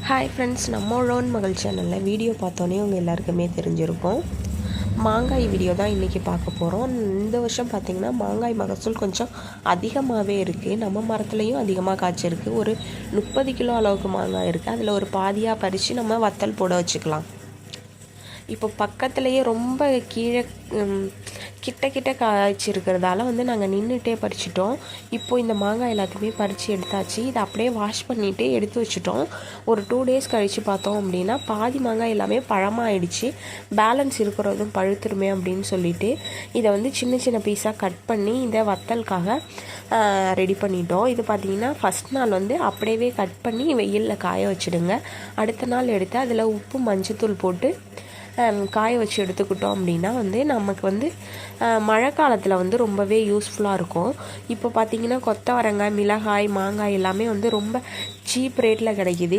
Hi friends, நம்மளோட மகள் சேனலில் வீடியோ பார்த்தோன்னே உங்கள் எல்லாருக்குமே தெரிஞ்சிருக்கும். மாங்காய் வீடியோ தான் இன்றைக்கி பார்க்க போகிறோம். இந்த வருஷம் பார்த்திங்கன்னா மாங்காய் மகசூல் கொஞ்சம் அதிகமாகவே இருக்குது. நம்ம மரத்துலேயும் அதிகமாக காய்ச்சிருக்கு. ஒரு 30 கிலோ அளவுக்கு மாங்காய் இருக்குது. அதில் ஒரு பாதியாக பறித்து நம்ம வத்தல் போட வச்சுக்கலாம். இப்போ பக்கத்துலேயே ரொம்ப கீழே கிட்ட காய்ச்சிருக்கிறதால நாங்கள் நின்றுட்டே பறிச்சிட்டோம். இப்போது இந்த மாங்காய் எல்லாத்தையுமே பறித்து எடுத்தாச்சு. இதை அப்படியே வாஷ் பண்ணிவிட்டு எடுத்து வச்சுட்டோம். ஒரு 2 டேஸ் கழித்து பார்த்தோம் அப்படின்னா பாதி மாங்காய் எல்லாமே பழமாகிடுச்சு. பேலன்ஸ் இருக்கிறதும் பழுத்துருமே அப்படின்னு சொல்லிட்டு இதை சின்ன சின்ன பீஸாக கட் பண்ணி இதை வத்தலுக்காக ரெடி பண்ணிட்டோம். இது பார்த்திங்கன்னா ஃபஸ்ட் நாள் அப்படியே கட் பண்ணி வெயிலில் காய வச்சுடுங்க. அடுத்த நாள் எடுத்து அதில் உப்பு மஞ்சத்தூள் போட்டு காய வச்சு எடுத்துக்கிட்டோம் அப்படின்னா நமக்கு மழை காலத்தில் ரொம்பவே யூஸ்ஃபுல்லாக இருக்கும். இப்போ பார்த்திங்கன்னா கொத்தவரங்காய், மிளகாய், மாங்காய் எல்லாமே ரொம்ப சீப் ரேட்டில் கிடைக்கிது.